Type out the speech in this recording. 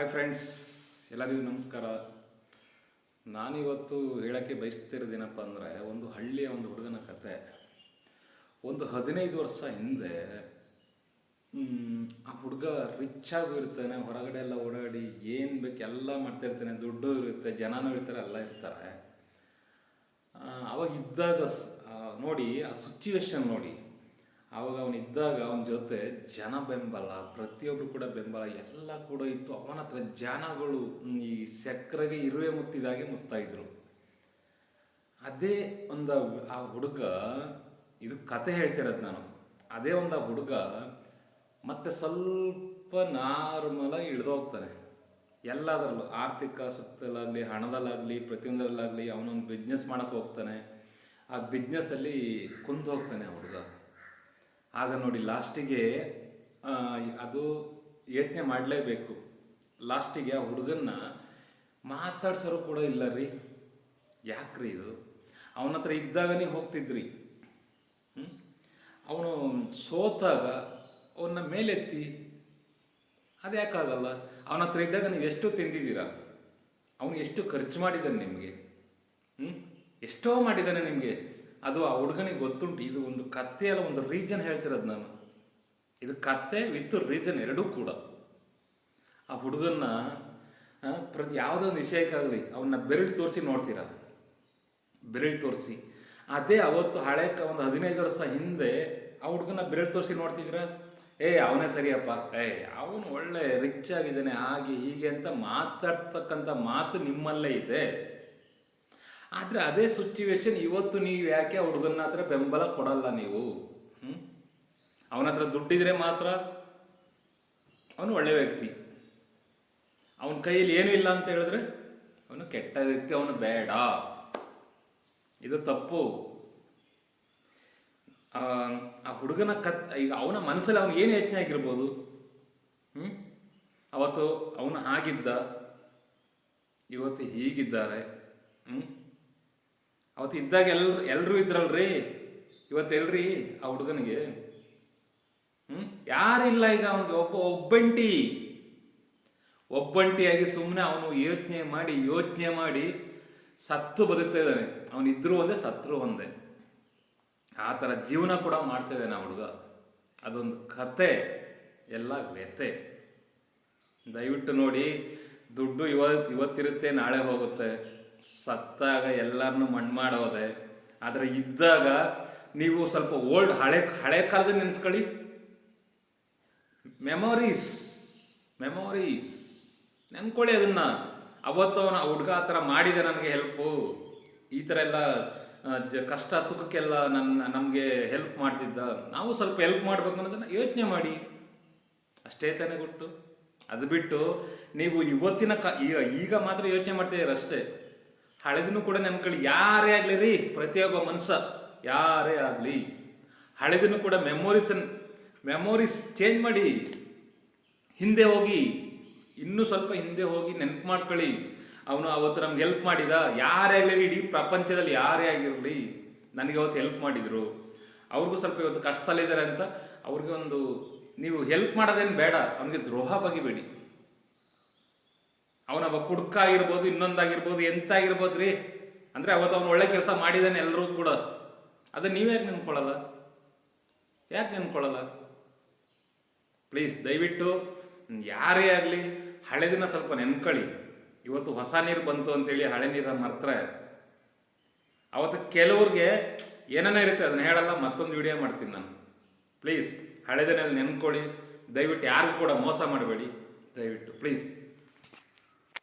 Hi friends, ಎಲ್ಲರಿಗೂ ನಮಸ್ಕಾರ. ನಾನಿವತ್ತು ಹೇಳೋಕ್ಕೆ ಬಯಸ್ತಿರೋದೇನಪ್ಪ ಅಂದರೆ, ಒಂದು ಹಳ್ಳಿಯ ಒಂದು ಹುಡುಗನ ಕತೆ. ಒಂದು 15 ವರ್ಷ ಹಿಂದೆ ಆ ಹುಡುಗ ರಿಚ್ ಆಗೂ ಇರ್ತಾನೆ, ಹೊರಗಡೆ ಎಲ್ಲ ಓಡಾಡಿ ಏನು ಬೇಕು ಎಲ್ಲ ಮಾಡ್ತಾಯಿರ್ತಾನೆ, ದುಡ್ಡು ಇರುತ್ತೆ, ಜನನೂ ಇರ್ತಾರೆ, ಎಲ್ಲ ಇರ್ತಾರೆ. ಅವಾಗ ಇದ್ದಾಗ ನೋಡಿ ಆ ಸಿಚುವೇಶನ್ ನೋಡಿ, ಆವಾಗ ಅವನಿದ್ದಾಗ ಅವನ ಜೊತೆ ಜನ ಬೆಂಬಲ, ಪ್ರತಿಯೊಬ್ಬರು ಕೂಡ ಬೆಂಬಲ ಎಲ್ಲ ಕೂಡ ಇತ್ತು. ಅವನ ಹತ್ರ ಜನಗಳು ಈ ಸಕ್ಕರೆಗೆ ಇರುವೆ ಮುತ್ತಿದಾಗೆ ಮುತ್ತಾಯಿದ್ರು. ಅದೇ ಒಂದು ಆ ಹುಡುಗ, ಇದು ಕತೆ ಹೇಳ್ತಿರೋದು ನಾನು, ಅದೇ ಒಂದು ಆ ಹುಡುಗ ಮತ್ತೆ ಸ್ವಲ್ಪ ನಾರ್ಮಲಾಗಿ ಇಳಿದೋಗ್ತಾನೆ. ಎಲ್ಲದರಲ್ಲೂ ಆರ್ಥಿಕ ಸುತ್ತಲಾಗಲಿ, ಹಣದಲ್ಲಾಗಲಿ, ಪ್ರತಿಯೊಂದರಲ್ಲಾಗಲಿ ಅವನೊಂದು ಬಿಸ್ನೆಸ್ ಮಾಡೋಕ್ಕೆ ಹೋಗ್ತಾನೆ. ಆ ಬಿಸ್ನೆಸ್ಸಲ್ಲಿ ಕುಂದು ಹೋಗ್ತಾನೆ ಆ ಹುಡುಗ. ಆಗ ನೋಡಿ ಲಾಸ್ಟಿಗೆ ಅದು ಯೋಚನೆ ಮಾಡಲೇಬೇಕು. ಲಾಸ್ಟಿಗೆ ಆ ಹುಡುಗನ್ನ ಮಾತಾಡ್ಸೋರು ಕೂಡ ಇಲ್ಲ ರೀ. ಯಾಕ್ರಿ ಇದು? ಅವನ ಹತ್ರ ಇದ್ದಾಗ ನೀವು ಹೋಗ್ತಿದ್ರಿ, ಅವನು ಸೋತಾಗ ಅವನ್ನ ಮೇಲೆತ್ತಿ, ಅದು ಯಾಕಾಗಲ್ಲ? ಅವನ ಹತ್ರ ಇದ್ದಾಗ ನೀವು ಎಷ್ಟು ತಿಂದಿದ್ದೀರಾ? ಅವನು ಎಷ್ಟು ಖರ್ಚು ಮಾಡಿದ್ದಾನೆ ನಿಮಗೆ? ಎಷ್ಟೋ ಮಾಡಿದ್ದಾನೆ ನಿಮಗೆ. ಅದು ಆ ಹುಡುಗನಿಗೆ ಗೊತ್ತುಂಟು. ಇದು ಒಂದು ಕತ್ತೆ ಅಲ್ಲ, ಒಂದು ರೀಸನ್ ಹೇಳ್ತಿರೋದು ನಾನು. ಇದು ಕತ್ತೆ ವಿತ್ ರೀಸನ್ ಎರಡೂ ಕೂಡ. ಆ ಹುಡುಗನ್ನ ಯಾವುದೋ ಒಂದು ವಿಷಯಕ್ಕಾಗಲಿ ಅವನ್ನ ಬೆರಳು ತೋರಿಸಿ ನೋಡ್ತೀರಾ, ಬೆರಳು ತೋರಿಸಿ. ಅದೇ ಅವತ್ತು ಒಂದು 15 ವರ್ಷ ಹಿಂದೆ ಆ ಹುಡುಗನ ಬೆರಳು ತೋರಿಸಿ ನೋಡ್ತಿದ್ದೀರಾ? ಅವನೇ ಸರಿಯಪ್ಪ, ಅವನು ಒಳ್ಳೆ ರಿಚ್ ಆಗಿದ್ದಾನೆ, ಹಾಗೆ ಹೀಗೆ ಅಂತ ಮಾತಾಡ್ತಕ್ಕಂಥ ಮಾತು ನಿಮ್ಮಲ್ಲೇ ಇದೆ. ಆದರೆ ಅದೇ ಸಿಚುವೇಶನ್ ಇವತ್ತು ನೀವು ಯಾಕೆ ಆ ಹುಡುಗನ ಹತ್ರ ಬೆಂಬಲ ಕೊಡಲ್ಲ ನೀವು? ಅವನ ಹತ್ರ ದುಡ್ಡಿದ್ರೆ ಮಾತ್ರ ಅವನು ಒಳ್ಳೆ ವ್ಯಕ್ತಿ, ಅವನ ಕೈಯಲ್ಲಿ ಏನೂ ಇಲ್ಲ ಅಂತ ಹೇಳಿದ್ರೆ ಅವನು ಕೆಟ್ಟ ವ್ಯಕ್ತಿ, ಅವನು ಬೇಡ. ಇದು ತಪ್ಪು. ಆ ಹುಡುಗನ ಈಗ ಅವನ ಮನಸ್ಸಲ್ಲಿ ಅವನು ಏನು ಯೋಚನೆ ಆಗಿರ್ಬೋದು? ಅವತ್ತು ಅವನು ಹಾಗಿದ್ದ, ಇವತ್ತು ಹೀಗಿದ್ದಾರೆ. ಅವತ್ತು ಇದ್ದಾಗ ಎಲ್ಲರೂ ಇದ್ರಲ್ರಿ, ಇವತ್ತು ಎಲ್ರಿ ಆ ಹುಡುಗನಿಗೆ? ಯಾರಿಲ್ಲ ಈಗ ಅವನಿಗೆ. ಒಬ್ಬಂಟಿಯಾಗಿ ಸುಮ್ಮನೆ ಅವನು ಯೋಚನೆ ಮಾಡಿ ಸತ್ತು ಬದುಕ್ತಾ ಇದ್ದಾನೆ. ಅವನಿದ್ರು ಒಂದೇ, ಸತ್ರು ಒಂದೇ. ಆ ಥರ ಜೀವನ ಕೂಡ ಮಾಡ್ತಾ ಇದ್ದಾನೆ ಆ ಹುಡುಗ. ಅದೊಂದು ಕತೆ, ಎಲ್ಲ ವ್ಯಥೆ. ದಯವಿಟ್ಟು ನೋಡಿ, ದುಡ್ಡು ಇವತ್ತಿರುತ್ತೆ, ನಾಳೆ ಹೋಗುತ್ತೆ. ಸತ್ತಾಗ ಎಲ್ಲರನ್ನೂ ಮಣ್ಣು ಮಾಡೋದೆ. ಆದರೆ ಇದ್ದಾಗ ನೀವು ಸ್ವಲ್ಪ ಹಳೆ ಕಾಲದ ನೆನೆಸ್ಕೊಳ್ಳಿ. ಮೆಮೊರೀಸ್ ನೆನ್ಕೊಳ್ಳಿ ಅದನ್ನು. ಅವತ್ತು ಅವನು ಹುಡುಗ ಆ ಥರ ಮಾಡಿದೆ, ನನಗೆ ಹೆಲ್ಪು, ಈ ಥರ ಎಲ್ಲ ಕಷ್ಟ ಸುಖಕ್ಕೆಲ್ಲ ನಮಗೆ ಹೆಲ್ಪ್ ಮಾಡ್ತಿದ್ದ, ನಾವು ಸ್ವಲ್ಪ ಹೆಲ್ಪ್ ಮಾಡಬೇಕು ಅನ್ನೋದನ್ನು ಯೋಚನೆ ಮಾಡಿ. ಅಷ್ಟೇ ತಾನೇ ಗೊತ್ತು. ಅದು ಬಿಟ್ಟು ನೀವು ಇವತ್ತಿನ ಈಗ ಮಾತ್ರ ಯೋಚನೆ ಮಾಡ್ತಿದ್ದೀರ ಅಷ್ಟೇ. ಹಳೆದನ್ನು ಕೂಡ ನೆನ್ಕೊಳ್ಳಿ. ಯಾರೇ ಆಗಲಿ ರೀ, ಪ್ರತಿಯೊಬ್ಬ ಮನುಷ್ಯ ಯಾರೇ ಆಗಲಿ, ಹಳೆದನ್ನು ಕೂಡ ಮೆಮೊರೀಸ್ ಚೇಂಜ್ ಮಾಡಿ, ಹಿಂದೆ ಹೋಗಿ, ಇನ್ನೂ ಸ್ವಲ್ಪ ಹಿಂದೆ ಹೋಗಿ ನೆನಪು ಮಾಡ್ಕೊಳ್ಳಿ. ಅವನು ಅವತ್ತು ನಮ್ಗೆ ಹೆಲ್ಪ್ ಮಾಡಿದ, ಯಾರೇ ಆಗಲಿ, ಇಡೀ ಪ್ರಪಂಚದಲ್ಲಿ ಯಾರೇ ಆಗಿರಲಿ, ನನಗೆ ಅವತ್ತು ಹೆಲ್ಪ್ ಮಾಡಿದರು. ಅವ್ರಿಗೂ ಸ್ವಲ್ಪ ಇವತ್ತು ಕಷ್ಟದಲ್ಲಿದ್ದಾರೆ ಅಂತ ಅವ್ರಿಗೆ ನೀವು ಹೆಲ್ಪ್ ಮಾಡೋದೇನು ಬೇಡ, ಅವನಿಗೆ ದ್ರೋಹ ಬಗೆಬೇಡಿ. ಅವನೊಬ್ಬ ಕುಡ್ಕ ಆಗಿರ್ಬೋದು, ಇನ್ನೊಂದಾಗಿರ್ಬೋದು, ಎಂತ ಆಗಿರ್ಬೋದು ರೀ. ಅಂದರೆ ಅವತ್ತು ಅವನು ಒಳ್ಳೆ ಕೆಲಸ ಮಾಡಿದ್ದಾನೆ ಎಲ್ಲರೂ ಕೂಡ. ಅದನ್ನು ನೀವ್ಯಾಕೆ ನೆನ್ಕೊಳ್ಳಲ್ಲ? ಪ್ಲೀಸ್ ದಯವಿಟ್ಟು ಯಾರೇ ಆಗಲಿ ಹಳೆದಿನ ಸ್ವಲ್ಪ ನೆನ್ಕೊಳ್ಳಿ. ಇವತ್ತು ಹೊಸ ನೀರು ಬಂತು ಅಂತೇಳಿ ಹಳೆ ನೀರ ಮರ್ತ್ರೆ, ಅವತ್ತು ಕೆಲವ್ರಿಗೆ ಏನೇನೋ ಇರುತ್ತೆ, ಅದನ್ನ ಹೇಳಲ್ಲ, ಮತ್ತೊಂದು ವಿಡಿಯೋ ಮಾಡ್ತೀನಿ ನಾನು. ಪ್ಲೀಸ್ ಹಳೆದಿನಲ್ಲಿ ನೆನ್ಕೊಳ್ಳಿ. ದಯವಿಟ್ಟು ಯಾರಿಗೂ ಕೂಡ ಮೋಸ ಮಾಡಬೇಡಿ, ದಯವಿಟ್ಟು ಪ್ಲೀಸ್.